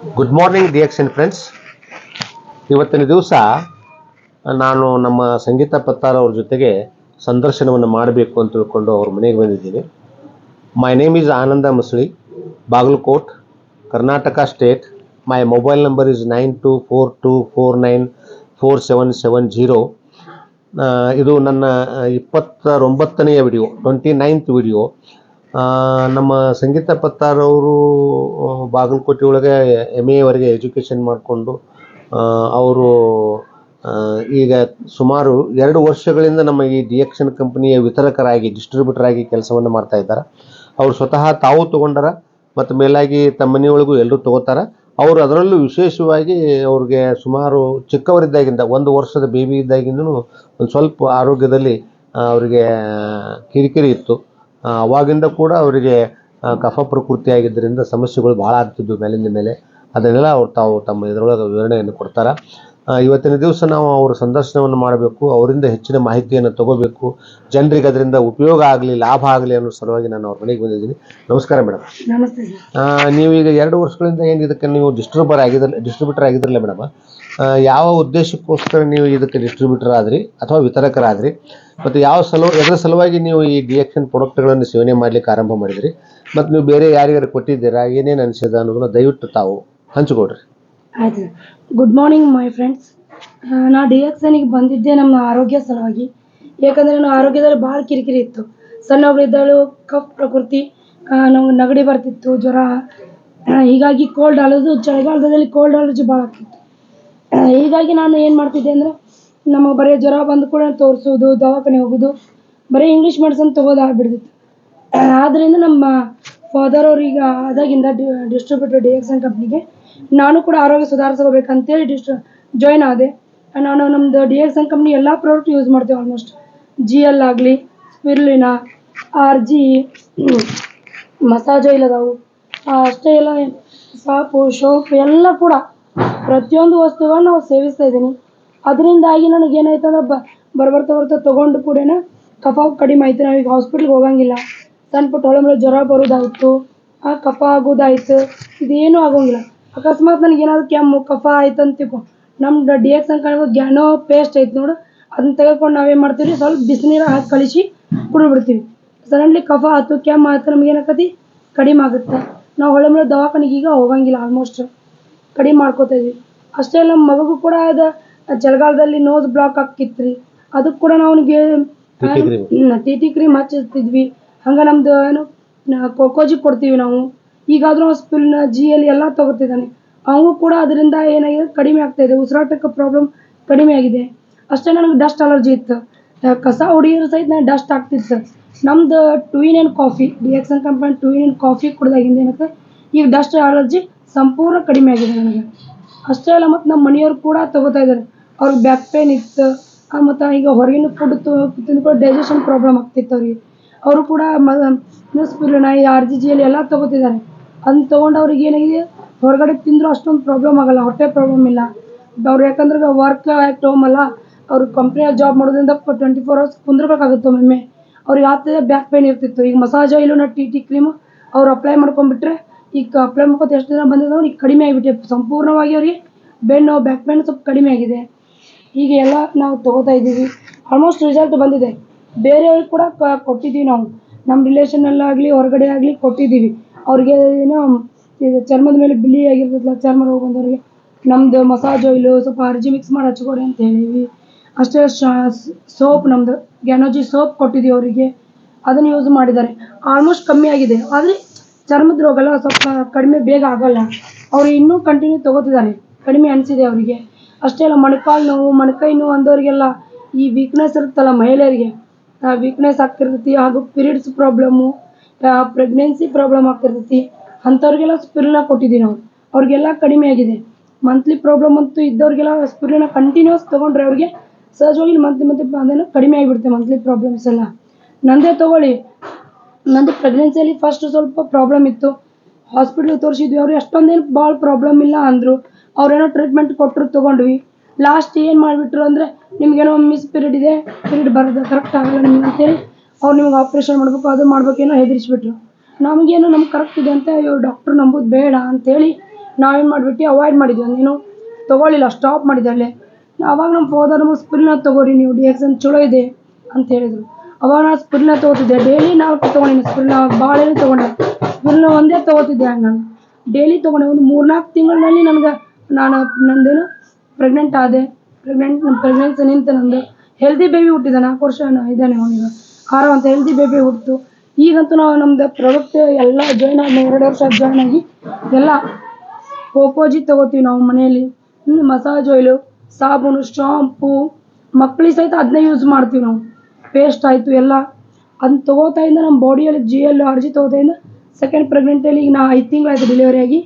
Good morning ಡಿಯಕ್ಷನ್ friends. ಇವತ್ತಿನ ದಿವಸ ನಾನು ನಮ್ಮ ಸಂಗೀತ ಪತ್ತಾರ್ ಅವ್ರ ಜೊತೆಗೆ ಸಂದರ್ಶನವನ್ನು ಮಾಡಬೇಕು ಅಂತ ತಿಳ್ಕೊಂಡು ಅವ್ರ ಮನೆಗೆ ಬಂದಿದ್ದೀನಿ. My name is Ananda Musli, Bagalkot, Karnataka state. My mobile number is 9242494770. ಇದು ನನ್ನ 29ನೇ ವಿಡಿಯೋ, 29th ವಿಡಿಯೋ. ನಮ್ಮ ಸಂಗೀತ ಪತ್ತಾರ್ ಅವರು ಬಾಗಲಕೋಟೆ ಒಳಗೆ MA ವರೆಗೆ ಎಜುಕೇಷನ್ ಮಾಡಿಕೊಂಡು ಅವರು ಈಗ ಸುಮಾರು 2 ವರ್ಷಗಳಿಂದ ನಮ್ಮ ಈ ಡಿಎಕ್ಷನ್ ಕಂಪನಿಯ ವಿತರಕರಾಗಿ, ಡಿಸ್ಟ್ರಿಬ್ಯೂಟರ್ ಆಗಿ ಕೆಲಸವನ್ನು ಮಾಡ್ತಾ ಇದ್ದಾರೆ. ಅವರು ಸ್ವತಃ ತಾವು ತೊಗೊಂಡಾರ ಮತ್ತು ಮೇಲಾಗಿ ತಮ್ಮ ಮನೆಯೊಳಗೂ ಎಲ್ಲರೂ ತೊಗೋತಾರ. ಅವರು ಅದರಲ್ಲೂ ವಿಶೇಷವಾಗಿ ಅವ್ರಿಗೆ ಸುಮಾರು ಚಿಕ್ಕವರಿದ್ದಾಗಿಂದ 1 ವರ್ಷದ ಬೇಬಿ ಇದ್ದಾಗಿಂದನೂ ಒಂದು ಸ್ವಲ್ಪ ಆರೋಗ್ಯದಲ್ಲಿ ಅವರಿಗೆ ಕಿರಿಕಿರಿ ಇತ್ತು. ಅವಾಗಿಂದ ಕೂಡ ಅವರಿಗೆ ಕಫ ಪ್ರಕೃತಿ ಆಗಿದ್ದರಿಂದ ಸಮಸ್ಯೆಗಳು ಭಾಳ ಆಗ್ತಿದ್ವು ಮೇಲಿಂದ ಮೇಲೆ. ಅದನ್ನೆಲ್ಲ ತಾವು ತಮ್ಮ ಇದರೊಳಗೆ ವಿವರಣೆಯನ್ನು ಕೊಡ್ತಾರೆ. ಇವತ್ತಿನ ದಿವಸ ನಾವು ಅವರ ಸಂದರ್ಶನವನ್ನು ಮಾಡಬೇಕು, ಅವರಿಂದ ಹೆಚ್ಚಿನ ಮಾಹಿತಿಯನ್ನು ತಗೋಬೇಕು, ಜನರಿಗೆ ಅದರಿಂದ ಉಪಯೋಗ ಆಗಲಿ, ಲಾಭ ಆಗಲಿ ಅನ್ನೋ ಸಲುವಾಗಿ ನಾನು ಅವ್ರ ಮನೆಗೆ ಬಂದಿದ್ದೀನಿ. ನಮಸ್ಕಾರ ಮೇಡಮ್. ನಮಸ್ತೆ ಸರ್. ನೀವೀಗ 2 ವರ್ಷಗಳಿಂದ ಏನು ಇದಕ್ಕೆ ನೀವು ಡಿಸ್ಟ್ರಿಬ್ಯೂಟರ್ ಆಗಿದ್ರಲ್ಲ ಮೇಡಮ್, ಯಾವ ಉದ್ದೇಶಕ್ಕೋಸ್ಕರ ನೀವು ಇದಕ್ಕೆ ಡಿಸ್ಟ್ರಿಬ್ಯೂಟರ್ ಆದ್ರಿ ಅಥವಾ ವಿತರಕರಾದ್ರಿ, ಮತ್ತು ಎದರ ಸಲುವಾಗಿ ನೀವು ಈ ಡಿಎಕ್ಷನ್ ಪ್ರಾಡಕ್ಟ್ಗಳನ್ನು ಸೇವನೆ ಮಾಡಲಿಕ್ಕೆ ಆರಂಭ ಮಾಡಿದ್ರಿ, ಮತ್ತು ನೀವು ಬೇರೆ ಯಾರಿಗಾರು ಕೊಟ್ಟಿದ್ದೀರಾ, ಏನೇನು ಅನಿಸಿದ ಅನ್ನೋದನ್ನ ದಯವಿಟ್ಟು ತಾವು ಹಂಚಿಕೊಡ್ರಿ. ಆಯ್ತು. Good morning my friends. ನಾ ಡಿಎಕ್ಸನ್ಗೆ ಬಂದಿದ್ದೆ ನಮ್ಮ ಆರೋಗ್ಯ ಸಲುವಾಗಿ. ಯಾಕಂದರೆ ನನ್ನ ಆರೋಗ್ಯದಲ್ಲಿ ಭಾಳ ಕಿರಿಕಿರಿ ಇತ್ತು. ಸಣ್ಣವಳಿದ್ದಳು ಕಫ್ ಪ್ರಕೃತಿ, ನಮ್ಗೆ ನೆಗಡಿ ಬರ್ತಿತ್ತು, ಜ್ವರ, ಹೀಗಾಗಿ ಕೋಲ್ಡ್ ಅಲರ್ಜಿ, ಚಳಿಗಾಲದಲ್ಲಿ ಕೋಲ್ಡ್ ಅಲರ್ಜಿ ಭಾಳ ಆಗ್ತಿತ್ತು. ಹೀಗಾಗಿ ನಾನು ಏನು ಮಾಡ್ತಿದ್ದೆ ಅಂದರೆ, ನಮಗೆ ಬರೀ ಜ್ವರ ಬಂದು ಕೂಡ ತೋರಿಸೋದು, ದವಾಖಾನೆ ಹೋಗೋದು, ಬರೀ ಇಂಗ್ಲೀಷ್ ಮೆಡಿಸನ್ ತೊಗೋದಾಗ್ಬಿಡ್ತಿತ್ತು. ಆದ್ದರಿಂದ ನಮ್ಮ ಫಾದರ್ ಅವ್ರೀಗ ಅದಾಗಿಂದ ಡಿಸ್ಟ್ರಿಬ್ಯೂಟರ್ ಡಿಎಕ್ಸನ್ ಕಂಪ್ನಿಗೆ ನಾನು ಕೂಡ ಆರೋಗ್ಯ ಸುಧಾರಿಸ್ಕೋಬೇಕಂತೇಳಿ ಜಾಯ್ನ್ ಆದೆ. ನಾನು ನಮ್ಮದು ಡಿಎಕ್ಸನ್ ಕಂಪ್ನಿ ಎಲ್ಲ ಪ್ರಾಡಕ್ಟ್ ಯೂಸ್ ಮಾಡ್ತೇವೆ. ಆಲ್ಮೋಸ್ಟ್ GL ಆಗಲಿ, ಸ್ಪಿರುಲಿನಾ, RG, ಮಸಾಜ್ ಆಯಿಲ್ ಅದಾವು, ಅಷ್ಟೇ ಎಲ್ಲ ಸಾಪು, ಸೋಪ್ ಎಲ್ಲ ಕೂಡ ಪ್ರತಿಯೊಂದು ವಸ್ತುವನ್ನು ನಾವು ಸೇವಿಸ್ತಾ ಇದ್ದೀನಿ. ಅದರಿಂದಾಗಿ ನನಗೇನಾಯ್ತು ಅಂದ್ರೆ ಬರ್ತಾ ತೊಗೊಂಡು ಕೂಡ ಕಫ ಕಡಿಮೆ ಆಯಿತು. ನಾವೀಗ ಹಾಸ್ಪಿಟ್ಲಿಗೆ ಹೋಗಂಗಿಲ್ಲ. ಸಣ್ಣ ಪುಟ್ಟ ಒಳಗೆ ಜ್ವರ ಬರೋದಾಯಿತು, ಕಫ ಆಗೋದಾಯ್ತು, ಇದೇನೂ ಆಗೋಂಗಿಲ್ಲ. ಅಕಸ್ಮಾತ್ ನನಗೇನಾದ್ರು ಕೆಮ್ಮು ಕಫ ಆಯ್ತು ಅಂತ ತಿಳ್ಕೊ, ನಮ್ಮ ಡಿಎಕ್ಸನ್ ಕಂಪ್ನಿ ಗ್ಯಾನೋ ಪೇಸ್ಟ್ ಐತೆ ನೋಡು, ಅದನ್ನ ತೆಗೆದುಕೊಂಡು ನಾವೇನು ಮಾಡ್ತೀವಿ, ಸ್ವಲ್ಪ ಬಿಸಿನೀರು ಹಾಕಿ ಕಲಿಸಿ ಕುಡಿದ್ಬಿಡ್ತೀವಿ. ಸಡನ್ಲಿ ಕಫ ಆಯ್ತು, ಕೆಮ್ಮು ಆಯ್ತು, ನಮಗೇನಾಗತ್ತೆ, ಕಡಿಮೆ ಆಗುತ್ತೆ. ನಾವು ಹೊಳೆ ದವಾಖಾನೆಗೆ ಈಗ ಹೋಗಂಗಿಲ್ಲ. ಆಲ್ಮೋಸ್ಟ್ ಕಡಿಮೆ ಮಾಡ್ಕೋತಾ ಇದ್ವಿ. ಅಷ್ಟೇ ಅಲ್ಲ, ನಮ್ಮ ಮಗುಗೂ ಕೂಡ ಅದು ಚಳಿಗಾಲದಲ್ಲಿ ನೋಸ್ ಬ್ಲಾಕ್ ಆಕ್ಕಿತ್ತು ರೀ. ಅದಕ್ಕೆ ಕೂಡ ನಾವು ಅವನಿಗೆ TT ಕ್ರೀಮ್ ಹಚ್ಚಿರ್ತಿದ್ವಿ. ಹಂಗೆ ನಮ್ಮದು ಏನು ಕೋಕೋಜಿ ಕೊಡ್ತೀವಿ ನಾವು. ಈಗಾದರೂ ಸ್ಪಿಲ್ನ GL ಎಲ್ಲ ತೊಗೋತಿದ್ದಾನೆ. ಅವನು ಕೂಡ ಅದರಿಂದ ಏನಾಗಿದೆ, ಕಡಿಮೆ ಆಗ್ತಾಯಿದೆ. ಉಸಿರಾಟಕ್ಕೆ ಪ್ರಾಬ್ಲಮ್ ಕಡಿಮೆ ಆಗಿದೆ. ಅಷ್ಟೇ, ನನಗೆ ಡಸ್ಟ್ ಅಲರ್ಜಿ ಇತ್ತು. ಕಸ ಹೊಡಿಯೋರು ಸಹಿತ ನನಗೆ ಡಸ್ಟ್ ಆಗ್ತಿತ್ತು. ನಮ್ಮದು 2 in 1 coffee, DXN company 2 in 1 coffee ಕುಡ್ದಾಗಿಂದ ಏನಕ್ಕೆ ಈಗ ಡಸ್ಟ್ ಅಲರ್ಜಿ ಸಂಪೂರ್ಣ ಕಡಿಮೆ ಆಗಿದೆ ನನಗೆ. ಅಷ್ಟೇ ಅಲ್ಲ, ಮತ್ತು ನಮ್ಮ ಮನೆಯವ್ರು ಕೂಡ ತೊಗೋತಾ ಇದ್ದಾರೆ. ಅವ್ರಿಗೆ ಬ್ಯಾಕ್ ಪೇನ್ ಇತ್ತು, ಮತ್ತು ಈಗ ಹೊರಗಿನ ಫುಡ್ ತಿಂದ್ಕೊಂಡು ಡೈಜೆಷನ್ ಪ್ರಾಬ್ಲಮ್ ಆಗ್ತಿತ್ತು ಅವ್ರಿಗೆ. ಅವರು ಕೂಡ ಸ್ಪಿರುಲಿನಾ, RG GL ಎಲ್ಲ ತೊಗೋತಿದ್ದಾರೆ. ಅದನ್ನ ತೊಗೊಂಡು ಅವ್ರಿಗೆ ಏನಾಗಿದೆ, ಹೊರಗಡೆ ತಿಂದರೂ ಅಷ್ಟೊಂದು ಪ್ರಾಬ್ಲಮ್ ಆಗೋಲ್ಲ, ಹೊಟ್ಟೆ ಪ್ರಾಬ್ಲಮ್ ಇಲ್ಲ. ಅವ್ರು ಯಾಕಂದ್ರೆ ವರ್ಕ್ ಆ್ಯಟ್ ಹೋಮ್ ಅಲ್ಲ, ಅವ್ರು ಕಂಪ್ನಿಯಲ್ಲಿ ಜಾಬ್ ಮಾಡೋದ್ರಿಂದ 24 hours ಕುಂದ್ರಬೇಕಾಗುತ್ತೆ ಒಮ್ಮೆ. ಅವ್ರಿಗೆ ಆಗ್ತದೆ ಬ್ಯಾಕ್ ಪೇನ್ ಇರ್ತಿತ್ತು. ಈಗ ಮಸಾಜ್ ಆಯಿಲು TT ಕ್ರೀಮು ಅವ್ರು ಅಪ್ಲೈ ಮಾಡ್ಕೊಂಡ್ಬಿಟ್ರೆ, ಈಗ ಅಪ್ಲೈ ಮಾಡ್ಕೊತ ಎಷ್ಟು ದಿನ ಬಂದಿದೆ ಈಗ ಕಡಿಮೆ ಆಗಿಬಿಟ್ಟೆ ಸಂಪೂರ್ಣವಾಗಿ. ಅವ್ರಿಗೆ ಬೆನ್ನು ಬ್ಯಾಕ್ ಪೇನ್ ಸ್ವಲ್ಪ ಕಡಿಮೆ ಆಗಿದೆ. ಹೀಗೆ ಎಲ್ಲ ನಾವು ತೊಗೋತಾ ಇದ್ದೀವಿ. ಆಲ್ಮೋಸ್ಟ್ ರಿಸಲ್ಟ್ ಬಂದಿದೆ. ಬೇರೆಯವ್ರಿಗೆ ಕೂಡ ಕೊಟ್ಟಿದ್ದೀವಿ ನಾವು. ನಮ್ಮ ರಿಲೇಷನಲ್ಲಾಗಲಿ ಹೊರಗಡೆ ಆಗಲಿ ಕೊಟ್ಟಿದ್ದೀವಿ. ಅವ್ರಿಗೆ ಏನೋ ಇದು ಚರ್ಮದ ಮೇಲೆ ಬಿಳಿ ಆಗಿರ್ತದಲ್ಲ, ಚರ್ಮ ರೋಗ ಬಂದವ್ರಿಗೆ ನಮ್ಮದು ಮಸಾಜ್ ಆಯಿಲು ಸ್ವಲ್ಪ RG ಮಿಕ್ಸ್ ಮಾಡಿ ಹಚ್ಕೊಡಿ ಅಂತ ಹೇಳಿವಿ. ಅಷ್ಟೇ, ಸೋಪ್ ನಮ್ಮದು ಗ್ಯಾನೋಜಿ ಸೋಪ್ ಕೊಟ್ಟಿದ್ದೀವಿ ಅವರಿಗೆ. ಅದನ್ನು ಯೂಸ್ ಮಾಡಿದ್ದಾರೆ. ಆಲ್ಮೋಸ್ಟ್ ಕಮ್ಮಿ ಆಗಿದೆ. ಆದರೆ ಚರ್ಮದ ರೋಗ ಎಲ್ಲ ಸ್ವಲ್ಪ ಕಡಿಮೆ ಬೇಗ ಆಗೋಲ್ಲ. ಅವರು ಇನ್ನೂ ಕಂಟಿನ್ಯೂ ತೊಗೋತಿದ್ದಾರೆ, ಕಡಿಮೆ ಅನಿಸಿದೆ ಅವರಿಗೆ. ಅಷ್ಟೇ ಅಲ್ಲ, ಮೊಣಕಾಲು ನೋವು, ಮೊಣಕೈ ನೋವು ಅಂದವರಿಗೆಲ್ಲ, ಈ ವೀಕ್ನೆಸ್ ಇರುತ್ತಲ್ಲ ಮಹಿಳೆಯರಿಗೆ, ವೀಕ್ನೆಸ್ ಆಗ್ತಿರ್ತೈತಿ, ಹಾಗೂ ಪೀರಿಯಡ್ಸ್ ಪ್ರಾಬ್ಲಮ್ಮು, ಪ್ರೆಗ್ನೆನ್ಸಿ ಪ್ರಾಬ್ಲಮ್ ಆಗ್ತಿರ್ತೈತಿ, ಅಂಥವ್ರಿಗೆಲ್ಲ ಸ್ಪಿರುಲಿನಾ ಕೊಟ್ಟಿದ್ದೀವಿ ನಾವು. ಅವ್ರಿಗೆಲ್ಲ ಕಡಿಮೆ ಆಗಿದೆ. ಮಂತ್ಲಿ ಪ್ರಾಬ್ಲಮ್ ಅಂತೂ ಇದ್ದವ್ರಿಗೆಲ್ಲ ಸ್ಪಿರುಲಿನಾ ಕಂಟಿನ್ಯೂಸ್ ತೊಗೊಂಡ್ರೆ ಅವ್ರಿಗೆ ಸಹಜವಾಗಿ ಮಂತ್ಲಿ ಅದೇನೋ ಕಡಿಮೆ ಆಗಿಬಿಡುತ್ತೆ ಮಂತ್ಲಿ ಪ್ರಾಬ್ಲಮ್ಸ್ ಎಲ್ಲ. ನಂದೇ ತೊಗೊಳ್ಳಿ, ನಂದು ಪ್ರೆಗ್ನೆನ್ಸಿಯಲ್ಲಿ ಫಸ್ಟ್ ಸ್ವಲ್ಪ ಪ್ರಾಬ್ಲಮ್ ಇತ್ತು. ಹಾಸ್ಪಿಟ್ಲಿಗೆ ತೋರಿಸಿದ್ವಿ. ಅವ್ರಿಗೆ ಅಷ್ಟೊಂದೇನು ಭಾಳ ಪ್ರಾಬ್ಲಮ್ ಇಲ್ಲ ಅಂದರು. ಅವ್ರೇನೋ ಟ್ರೀಟ್ಮೆಂಟ್ ಕೊಟ್ಟರು, ತೊಗೊಂಡ್ವಿ. ಲಾಸ್ಟ್ ಏನು ಮಾಡಿಬಿಟ್ರು ಅಂದರೆ, ನಿಮಗೇನೋ ಮಿಸ್ ಪೀರಿಯಡ್ ಇದೆ, ಪೀರಿಯಡ್ ಬರೋದು ಕರೆಕ್ಟ್ ಆಗಲ್ಲ ನಿಮ್ಗೆ ಅಂತೇಳಿ ಅವ್ರು ನಿಮ್ಗೆ ಆಪ್ರೇಷನ್ ಮಾಡಬೇಕು, ಅದು ಮಾಡಬೇಕೇನೋ ಹೆದರಿಸ್ಬಿಟ್ರು. ನಮಗೇನು ನಮ್ಗೆ ಕರೆಕ್ಟ್ ಇದೆ ಅಂತ ಡಾಕ್ಟ್ರು ನಂಬೋದು ಬೇಡ ಅಂಥೇಳಿ ನಾವೇನು ಮಾಡಿಬಿಟ್ಟು ಅವಾಯ್ಡ್ ಮಾಡಿದ್ವಿ, ನೀನು ತೊಗೊಳ್ಳಿಲ್ಲ, ಸ್ಟಾಪ್ ಮಾಡಿದ್ದೆ ಅಲ್ಲೇ. ಅವಾಗ ನಮ್ಮ ಫಾದರ್ ನಮಗೆ ಸ್ಪಿರಿನ ತೊಗೋರಿ, ನೀವು ರಿಯಾಕ್ಷನ್ ಚಲೋ ಇದೆ ಅಂತ ಹೇಳಿದರು. ಅವಾಗ ನಾನು ಸ್ಪಿರಿನ ತೊಗೋತಿದ್ದೆ, ಡೈಲಿ ನಾವು ತೊಗೊಂಡಿನಿ ಸ್ಪಿರಿನ, ಭಾಳ ಏನು ತೊಗೊಂಡೆ, ಸ್ಪಿರಿನ ಒಂದೇ ತೊಗೋತಿದ್ದೆ. ನಾನು ಡೈಲಿ ತೊಗೊಂಡೆ. ಒಂದು 3-4 ತಿಂಗಳಲ್ಲಿ ನಂದೇನು ಪ್ರೆಗ್ನೆಂಟ್ ಆದೆ. ನಮ್ಮ ಪ್ರೆಗ್ನೆನ್ಸಿ ನಿಂತು ನಂದು ಹೆಲ್ದಿ ಬೇಬಿ ಹುಟ್ಟಿದ. 4 ವರ್ಷ ಇದ್ದಾನೆ ಅವನಿಗೆ, ಆರೋ ಅಂತ ಹೆಲ್ದಿ ಬೇಬಿ ಹುಟ್ಟಿತು. ಈಗಂತೂ ನಾವು ನಮ್ಮದು ಪ್ರಾಡಕ್ಟ್ ಎಲ್ಲ ಜಾಯ್ನ್ ಆಗಿ 2 ವರ್ಷ ಜಾಯ್ನ್ ಆಗಿ ಎಲ್ಲ ಪೋಪೋಜಿ ತೊಗೋತೀವಿ ನಾವು ಮನೆಯಲ್ಲಿ. ಮಸಾಜ್ ಆಯಿಲು, ಸಾಬೂನು, ಶಾಂಪೂ, ಮಕ್ಕಳಿಗೆ ಸಹಿತ ಅದನ್ನೇ ಯೂಸ್ ಮಾಡ್ತೀವಿ ನಾವು. ಪೇಸ್ಟ್ ಆಯಿತು ಎಲ್ಲ ಅದನ್ನ ತೊಗೋತಾಯಿಂದ ನಮ್ಮ ಬಾಡಿಯಲ್ಲಿ GL RG ತೊಗೋತಾಯಿಂದ ಸೆಕೆಂಡ್ ಪ್ರೆಗ್ನೆಂಟಲ್ಲಿ ಈಗ ನಾ 5 ತಿಂಗಳಾಯಿತು ಡೆಲಿವರಿ ಆಗಿ.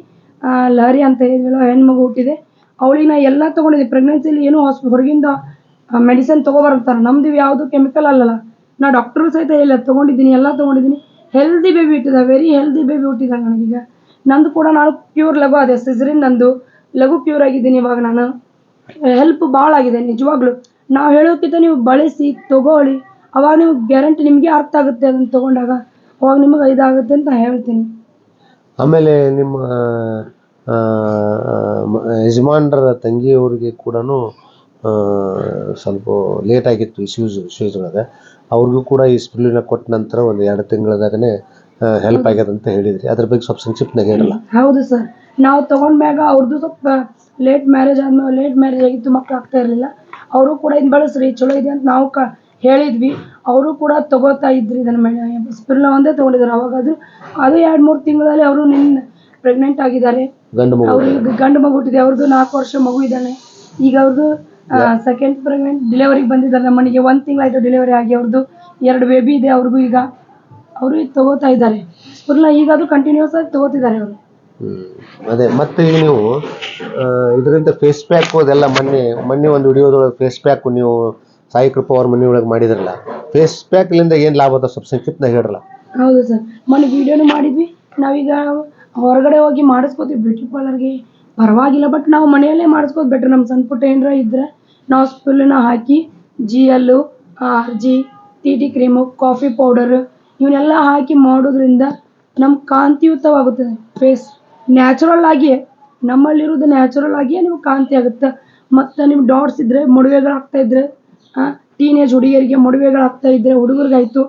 ಲಹರಿ ಅಂತ ಹೇಳಿದ್ವಲ್ಲ, ಹೆಣ್ಮಗು ಹುಟ್ಟಿದೆ. ಅವಳಿಗೆ ನಾ ಎಲ್ಲ ತೊಗೊಂಡಿದ್ದೆ. ಪ್ರೆಗ್ನೆನ್ಸಿಲಿ ಏನೂ ಹೊರಗಿಂದ ಮೆಡಿಸಿನ್ ತೊಗೊಬರ್ತಾರೆ, ನಮ್ದು ಯಾವುದು ಕೆಮಿಕಲ್ ಅಲ್ಲಲ್ಲ. ನಾ ಡಾಕ್ಟ್ರು ಸಹಿತ ಇಲ್ಲ ತೊಗೊಂಡಿದ್ದೀನಿ, ಎಲ್ಲ ತೊಗೊಂಡಿದ್ದೀನಿ. ಹೆಲ್ದಿ ಬೇಬಿ ಹುಟ್ಟಿದ, ವೆರಿ ಹೆಲ್ದಿ ಬೇಬಿ ಹುಟ್ಟಿದ ನನಗೀಗ. ನಂದು ಕೂಡ ನಾನು ಪ್ಯೂರ್ ಲಘು ಅದೇ, ಸಿಸರಿನ್ ನಂದು ಲಘು ಪ್ಯೂರ್ ಆಗಿದ್ದೀನಿ ಇವಾಗ. ನಾನು ಹೆಲ್ಪ್ ಭಾಳ ಆಗಿದೆ ನಿಜವಾಗ್ಲೂ. ನಾವು ಹೇಳೋಕ್ಕಿಂತ ನೀವು ಬಳಸಿ ತೊಗೊಳ್ಳಿ, ಅವಾಗ ನಿಮ್ಗೆ ಗ್ಯಾರಂಟಿ ನಿಮಗೆ ಅರ್ಥ ಆಗುತ್ತೆ ಅದನ್ನು ತೊಗೊಂಡಾಗ, ಅವಾಗ ನಿಮಗೆ ಇದಾಗುತ್ತೆ ಅಂತ ಹೇಳ್ತೀನಿ. ಆಮೇಲೆ ನಿಮ್ಮ ಯಜಮಾನ್ರ ತಂಗಿಯವ್ರಿಗೆ ಕೂಡ ಸ್ವಲ್ಪ ಲೇಟ್ ಆಗಿತ್ತು ಇಶ್ಯೂಸ್ ಒಳಗೆ. ಅವ್ರಿಗೂ ಕೂಡ ಈ ಸ್ಪಿರುಲಿನಾ ಕೊಟ್ಟ ನಂತರ ಒಂದು 2 ತಿಂಗಳದಾಗನೇ ಹೆಲ್ಪ್ ಆಗ್ಯದ ಅಂತ ಹೇಳಿದ್ರಿ. ಅದ್ರ ಬಗ್ಗೆ ಸ್ವಲ್ಪ ಸಂಕ್ಷಿಪ್ತನಾಗ ಹೇಳಲ್ಲ. ಹೌದು ಸರ್, ನಾವು ತೊಗೊಂಡ್ಮ್ಯಾಗ ಅವ್ರದ್ದು ಸ್ವಲ್ಪ ಲೇಟ್ ಮ್ಯಾರೇಜ್ ಆಗಿತ್ತು, ಮಕ್ಳು ಆಗ್ತಾ ಇರಲಿಲ್ಲ. ಅವರು ಕೂಡ ಇದು ಬಳಸ್ರಿ ಚಲೋ ಇದೆ ಅಂತ ನಾವು ಹೇಳಿದ್ವಿ. ಅವರು ಕೂಡ ತೊಗೋತಾ ಇದ್ರಿ ಇದನ್ನು. ಸ್ಪಿರುಲಿನಾ ಒಂದೇ ತೊಗೊಂಡಿದ್ದಾರೆ ಅವಾಗ. ಅದು 2-3 ತಿಂಗಳಲ್ಲಿ ಅವರು ಪ್ರೆಗ್ನೆಂಟ್ ಆಗಿದ್ದಾರೆ. ಅವ್ರಿಗೆ ಗಂಡು ಮಗು ಹುಟ್ಟಿದೆ. ಅವ್ರದ್ದು 4 ವರ್ಷ ಮಗು ಇದ್ದಾನೆ. ಈಗ ಅವ್ರದ್ದು ಸೆಕೆಂಡ್ ಪ್ರೆಗ್ನೆಂಟ್ ಡೆಲಿವರಿಗೆ ಬಂದಿದ್ದಾರೆ ನಮ್ಮ ಮನೆಗೆ. 1 ತಿಂಗಳಾಯಿತು ಡೆಲಿವರಿ ಆಗಿ. ಅವ್ರದ್ದು 2 ಬೇಬಿ ಇದೆ ಅವ್ರಿಗೂ. ಈಗ ಅವರು ಈಗ ತೊಗೋತಾ ಇದ್ದಾರೆ ಸ್ಪಿರುಲಿನಾ. ಈಗ ಅದು ಕಂಟಿನ್ಯೂಸ್ ಆಗಿ ತೊಗೋತಿದ್ದಾರೆ ಅವರು. ಅದೇ ಮತ್ತೆ ಈಗ ನೀವು ಇದರಿಂದ ಫೇಸ್ ಪ್ಯಾಕ್ ಅದೆಲ್ಲ ಮೊನ್ನೆ ಒಂದು ವಿಡಿಯೋದೊಳಗೆ ಫೇಸ್ ಪ್ಯಾಕ್ ನೀವು ಸಾಯಿ ಕೃಪಾ ಅವ್ರ ಮನೆ ಒಳಗೆ ಮಾಡಿದ್ರಲ್ಲ, ಫೇಸ್ ಪ್ಯಾಕ್ಲಿಂದ ಏನು ಲಾಭ ಅದ ಸ್ವಲ್ಪ ಸಂಕ್ಷಿಪ್ತನಾಗ ಹೇಳಲ್ಲ. ಹೌದು ಸರ್, ಮೊನ್ನೆ ವಿಡಿಯೋನು ಮಾಡಿದ್ವಿ. ನಾವೀಗ ಹೊರಗಡೆ ಹೋಗಿ ಮಾಡಿಸ್ಕೋತೀವಿ ಬ್ಯೂಟಿ ಪಾರ್ಲರ್ಗೆ, ಪರವಾಗಿಲ್ಲ. ಬಟ್ ನಾವು ಮನೆಯಲ್ಲೇ ಮಾಡಿಸ್ಕೋದು ಬೆಟ್ರ್. ನಮ್ಮ ಸಣ್ಣ ಪುಟ್ಟ ಏನಾರ ಇದ್ದರೆ ನಾವು ಸ್ಪಿರುಲಿನಾ ಹಾಕಿ GL RG TT cream, coffee powder ಇವನ್ನೆಲ್ಲ ಹಾಕಿ ಮಾಡೋದ್ರಿಂದ ನಮ್ಮ ಕಾಂತಿಯುತವಾಗುತ್ತದೆ ಫೇಸ್. ನ್ಯಾಚುರಲ್ ಆಗಿಯೇ, ನಮ್ಮಲ್ಲಿರೋದು ನ್ಯಾಚುರಲ್ ಆಗಿಯೇ ನಿಮ್ಗೆ ಕಾಂತಿ ಆಗುತ್ತೆ. ಮತ್ತು ನಿಮ್ಮ ಡಾಟ್ಸ್ ಇದ್ದರೆ, ಮೊಡವೆಗಳಾಗ್ತಾ ಇದ್ದರೆ, ಟೀನೇಜ್ ಹುಡುಗಿಯರಿಗೆ ಮೊಡವೆಗಳಾಗ್ತಾ ಇದ್ದರೆ, ಹುಡುಗರಿಗಾಯಿತು,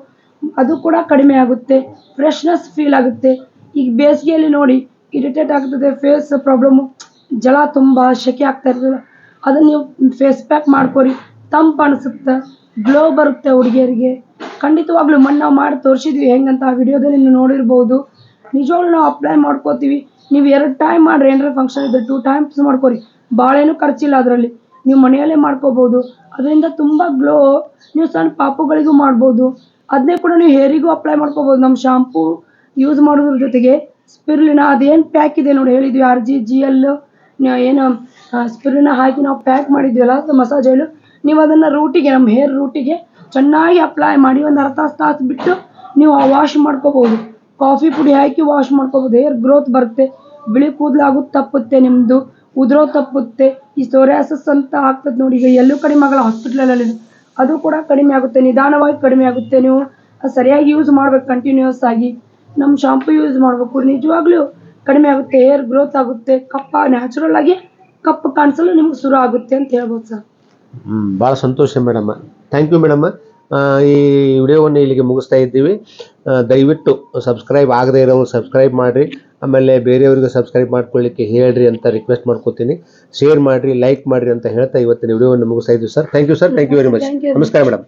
ಅದು ಕೂಡ ಕಡಿಮೆ ಆಗುತ್ತೆ. ಫ್ರೆಶ್ನೆಸ್ ಫೀಲ್ ಆಗುತ್ತೆ. ಈಗ ಬೇಸಿಗೆಯಲ್ಲಿ ನೋಡಿ ಇರಿಟೇಟ್ ಆಗ್ತದೆ, ಫೇಸ್ ಪ್ರಾಬ್ಲಮ್ಮು, ಜಲ ತುಂಬ ಸೆಕೆ ಆಗ್ತಾ ಇರ್ತದೆ. ಅದನ್ನು ನೀವು ಫೇಸ್ ಪ್ಯಾಕ್ ಮಾಡ್ಕೊರಿ, ತಂಪು ಅನಿಸುತ್ತೆ, ಗ್ಲೋ ಬರುತ್ತೆ ಹುಡುಗಿಯರಿಗೆ ಖಂಡಿತವಾಗ್ಲೂ. ಮೊನ್ನೆ ನಾವು ಮಾಡಿ ತೋರಿಸಿದ್ವಿ ಹೆಂಗಂತ, ಆ ವಿಡಿಯೋದಲ್ಲಿ ನೀವು ನೋಡಿರ್ಬೋದು. ನಿಜವಾಗ್ಲೂ ನಾವು ಅಪ್ಲೈ ಮಾಡ್ಕೋತೀವಿ. ನೀವು 2 ಟೈಮ್ ಮಾಡಿರಿ, ಏನಾರ ಫಂಕ್ಷನ್ ಇದ್ದರೆ 2 ಟೈಮ್ಸ್ ಮಾಡ್ಕೊರಿ. ಭಾಳ ಏನೂ ಖರ್ಚಿಲ್ಲ ಅದರಲ್ಲಿ, ನೀವು ಮನೆಯಲ್ಲೇ ಮಾಡ್ಕೋಬೋದು. ಅದರಿಂದ ತುಂಬ ಗ್ಲೋ. ನೀವು ಸಣ್ಣ ಪಾಪುಗಳಿಗೂ ಮಾಡ್ಬೋದು. ಅದನ್ನೇ ಕೂಡ ನೀವು ಹೇರಿಗೂ ಅಪ್ಲೈ ಮಾಡ್ಕೋಬೋದು. ನಮ್ಮ ಶಾಂಪೂ ಯೂಸ್ ಮಾಡೋದ್ರ ಜೊತೆಗೆ ಸ್ಪಿರುಲಿನಾ ಅದೇನು ಪ್ಯಾಕ್ ಇದೆ ನೋಡಿ, ಹೇಳಿದ್ವಿ RG GL ಏನು ಸ್ಪಿರುಲಿನಾ ಹಾಕಿ ನಾವು ಪ್ಯಾಕ್ ಮಾಡಿದ್ವಲ್ಲ ಮಸಾಜ್ ಆಯಿಲು, ನೀವು ಅದನ್ನು ರೂಟಿಗೆ, ನಮ್ಮ ಹೇರ್ ರೂಟಿಗೆ ಚೆನ್ನಾಗಿ ಅಪ್ಲೈ ಮಾಡಿ ಒಂದು ಅರ್ಧ ತಾಸು ಬಿಟ್ಟು ನೀವು ವಾಶ್ ಮಾಡ್ಕೋಬೋದು. ಕಾಫಿ ಪುಡಿ ಹಾಕಿ ವಾಶ್ ಮಾಡ್ಕೋಬೋದು. ಹೇರ್ ಗ್ರೋತ್ ಬರುತ್ತೆ, ಬಿಳಿ ಕೂದಲಾಗೋದು ತಪ್ಪುತ್ತೆ, ನಿಮ್ಮದು ಉದುರೋ ತಪ್ಪುತ್ತೆ. ಈ ಸೋರಿಯಾಸಿಸ್ ಅಂತ ಆಗ್ತದೆ ನೋಡಿ, ಈಗ ಎಲ್ಲೂ ಕಡಿಮೆ ಆಗಲ್ಲ ಹಾಸ್ಪಿಟ್ಲಲ್ಲಿ, ಅದು ಕೂಡ ಕಡಿಮೆ ಆಗುತ್ತೆ, ನಿಧಾನವಾಗಿ ಕಡಿಮೆ ಆಗುತ್ತೆ. ನೀವು ಸರಿಯಾಗಿ ಯೂಸ್ ಮಾಡ್ಬೇಕು, ಕಂಟಿನ್ಯೂಸ್ ಆಗಿ ನಮ್ಮ ಶಾಂಪು ಯೂಸ್ ಮಾಡಬೇಕು. ನಿಜವಾಗ್ಲೂ ಕಡಿಮೆ ಆಗುತ್ತೆ, ಹೇರ್ ಗ್ರೋತ್ ಆಗುತ್ತೆ, ನ್ಯಾಚುರಲ್ ಆಗಿ ಕಪ್ಪು ಕಾಣಿಸಲು ನಿಮ್ಗೆ ಶುರು ಆಗುತ್ತೆ ಅಂತ ಹೇಳ್ಬೋದು ಸರ್. ಭಾಳ ಸಂತೋಷ ಮೇಡಮ್ಮ, ಥ್ಯಾಂಕ್ ಯು ಮೇಡಮ್ಮ. ಈ ವಿಡಿಯೋವನ್ನು ಇಲ್ಲಿಗೆ ಮುಗಿಸ್ತಾ ಇದ್ದೀವಿ. ದಯವಿಟ್ಟು ಸಬ್ಸ್ಕ್ರೈಬ್ ಆಗದೇ ಇರೋರು ಸಬ್ಸ್ಕ್ರೈಬ್ ಮಾಡಿರಿ. ಆಮೇಲೆ ಬೇರೆಯವರಿಗೆ ಸಬ್ಸ್ಕ್ರೈಬ್ ಮಾಡ್ಕೊಳ್ಳಿಕ್ಕೆ ಹೇಳ್ರಿ ಅಂತ ರಿಕ್ವೆಸ್ಟ್ ಮಾಡ್ಕೋತೀನಿ. ಶೇರ್ ಮಾಡಿರಿ, ಲೈಕ್ ಮಾಡಿರಿ ಅಂತ ಹೇಳ್ತಾ ಇವತ್ತಿನ ವಿಡಿಯೋವನ್ನು ಮುಗಿಸ್ತಾ ಇದ್ದೀವಿ sir. Thank you sir, thank you very much. ನಮಸ್ಕಾರ ಮೇಡಮ್.